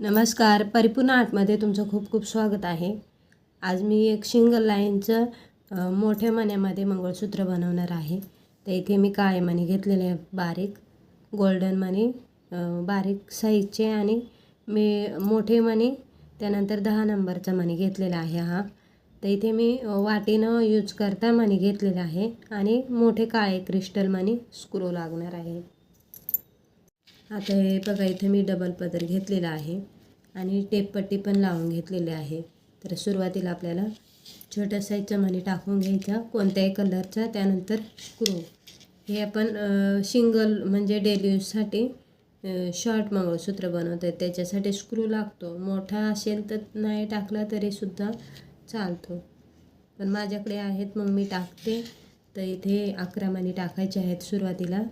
नमस्कार, परिपूर्ण आर्टमध्ये तुमचं खूप खूप स्वागत आहे. आज मी एक सिंगल लाईनचं मोठ्या मण्यामध्ये मंगळसूत्र बनवणार आहे. तर इथे मी काळे मणी घेतलेले आहे, बारीक गोल्डन मणी बारीक साईजचे, आणि मी मोठे मणी त्यानंतर 10 नंबरचा मणी घेतलेला आहे हा. तर इथे मी वाटीनं यूज करता मणी घेतलेला आहे आणि मोठे काळे क्रिस्टल मणी स्क्रू लागणार आहे. आता हे बघा, इथे मी डबल पदर घेतलेला आहे आणि टेपपट्टी पण लावून घेतलेली आहे. तर सुरुवातीला आपल्याला छोट्या साईजचा मणी टाकून घ्यायचा कोणत्याही कलरचा. त्यानंतर स्क्रू हे आपण सिंगल म्हणजे डेली यूजसाठी शॉर्ट मंगळसूत्र बनवतो आहे, त्याच्यासाठी स्क्रू लागतो. मोठा असेल तर नाही टाकला तरीसुद्धा चालतो, पण माझ्याकडे आहेत मग मी टाकते. तर इथे 11 मणी टाकायचे आहेत सुरुवातीला.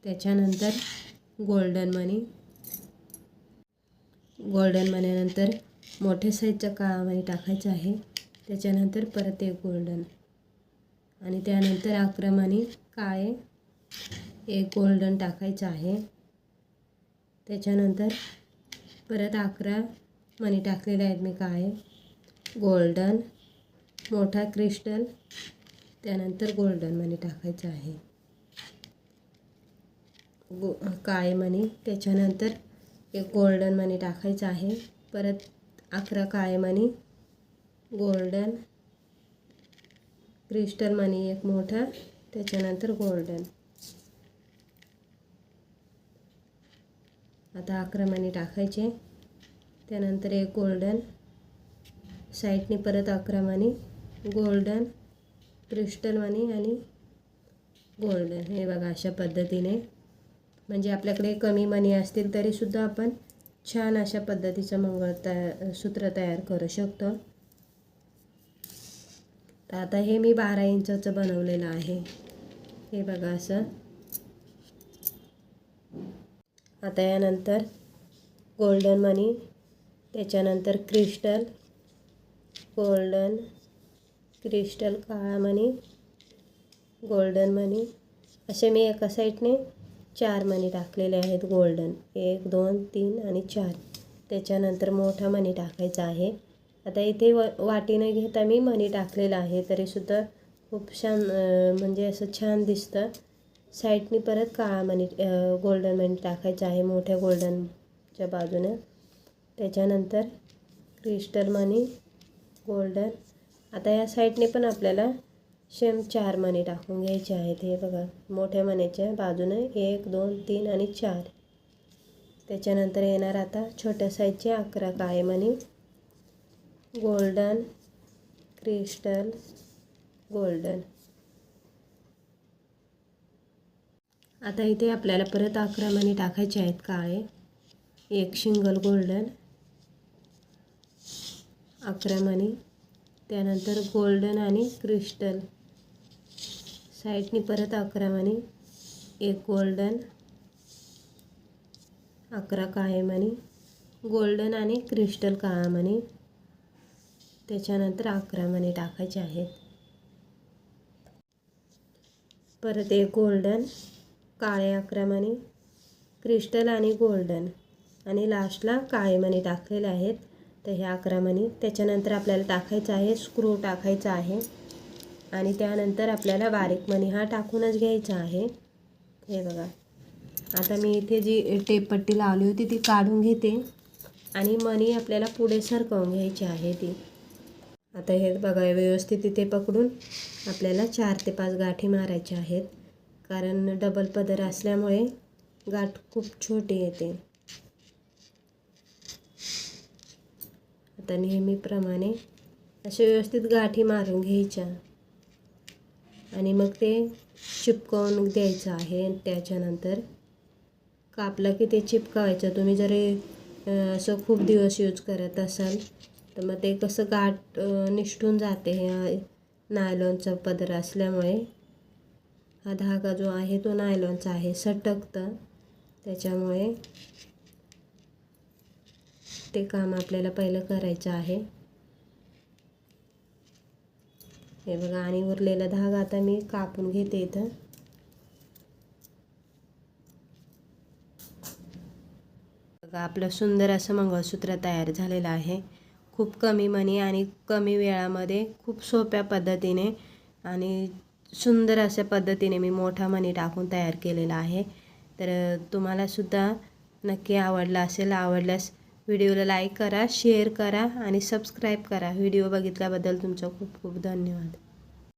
त्याच्यानंतर गोल्डन मणीनंतर मोठ्या साईजचा काळा मणी टाकायचा आहे. त्याच्यानंतर परत एक गोल्डन, आणि त्यानंतर 11 मणी काळे, एक गोल्डन टाकायचं आहे. त्याच्यानंतर परत 11 मणी टाकलेले आहेत मी काळे, गोल्डन, मोठा क्रिस्टल, त्यानंतर गोल्डन मणी टाकायचं आहे, काळे मणी. त्याच्यानंतर एक गोल्डन मणी टाकायचं आहे. परत 11 काळे मणी, गोल्डन, क्रिस्टल मणी एक मोठा, त्याच्यानंतर गोल्डन. आता 11 मणी टाकायचे. त्यानंतर एक गोल्डन, साईडनी परत 11 मणी, गोल्डन, क्रिस्टल मणी आणि गोल्डन. हे बघा, अशा पद्धतीने, म्हणजे आपल्याकडे कमी मणी असतील तरीसुद्धा आपण छान अशा पद्धतीचं सूत्र तयार करू शकतो. तर आता हे मी 12 इंचाचं बनवलेलं आहे, हे बघा असं. आता यानंतर गोल्डन मणी, त्याच्यानंतर क्रिस्टल, गोल्डन, क्रिस्टल, काळा मणी, गोल्डन मणी, असे मी एका साईडने 4 मणी टाकलेले आहेत गोल्डन, 1 2 3 आणि 4. त्याच्यानंतर मोठा मणी टाकायचा आहे. आता इथे वाटीनं घेता मी मणी टाकलेला आहे, तरीसुद्धा खूप छान म्हणजे असं छान दिसतं. साईडनी परत काळा मणी गोल्डन मणी टाकायचा आहे मोठ्या गोल्डनच्या बाजूनं. त्याच्यानंतर क्रिस्टल मणी, गोल्डन. आता या साईडने पण आपल्याला सेम 4 मणी टाकून घ्यायचे आहेत. हे बघा, मोठ्या मण्याच्या बाजूने 1 2 3 आणि 4. त्याच्यानंतर येणार आता छोट्या साईजचे 11 काळे मणी, गोल्डन, क्रिस्टल, गोल्डन. आता इथे आपल्याला परत 11 मणी टाकायचे आहेत काळे, एक सिंगल गोल्डन, 11 मणी, त्यानंतर गोल्डन आणि क्रिस्टल, साईडनी परत 11 मणी, एक गोल्डन, 11 काळे मणी, गोल्डन आणि क्रिस्टल काळा मणी. त्याच्यानंतर 11 मणी टाकायचे आहेत. परत एक गोल्डन, काळे 11 मणी, क्रिस्टल आणि गोल्डन, आणि लास्टला काळे मणी टाकलेले आहेत. तर हे 11 मणी. त्याच्यानंतर आपल्याला टाकायचं आहे स्क्रू टाकायचा आहे, आणि त्यानंतर आपल्याला बारीक मणी हा टाकूनच घ्यायचा आहे. हे बघा, आता मी इथे जी टेपपट्टी लावली होती ती काढून घेते, आणि मणी आपल्याला पुढे सरकवून घ्यायची आहे ती. आता हे बघा, व्यवस्थित इथे पकडून आपल्याला 4 ते 5 गाठी मारायच्या आहेत, कारण डबल पदर असल्यामुळे गाठ खूप छोटी येते. आता नेहमीप्रमाणे असे व्यवस्थित गाठी मारून घ्यायच्या, आणि मग ते चिपकवून द्यायचं आहे. त्याच्यानंतर कापलं की ते चिपकावायचं. तुम्ही जर असं खूप दिवस यूज करत असाल तर मग ते कसं गाठ निष्ठून जाते. हे नायलॉनचा पदर असल्यामुळे हा धागा जो आहे तो नायलॉनचा आहे, सटकतं. त्याच्यामुळे ते काम आपल्याला पहिलं करायचं आहे. हे बघा, आणि उरलेला धागा आता मी कापून घेते इथं. बघा आपलं सुंदर असं मंगळसूत्र तयार झालेलं आहे. खूप कमी मणी आणि कमी वेळामध्ये खूप सोप्या पद्धतीने आणि सुंदर अशा पद्धतीने मी मोठा मणी टाकून तयार केलेला आहे. तर तुम्हाला सुद्धा नक्की आवडला असेल. आवडल्यास व्हिडिओला लाईक करा, शेअर करा आणि सबस्क्राईब करा. व्हिडिओ बघितल्याबद्दल तुमचा खूप खूप धन्यवाद.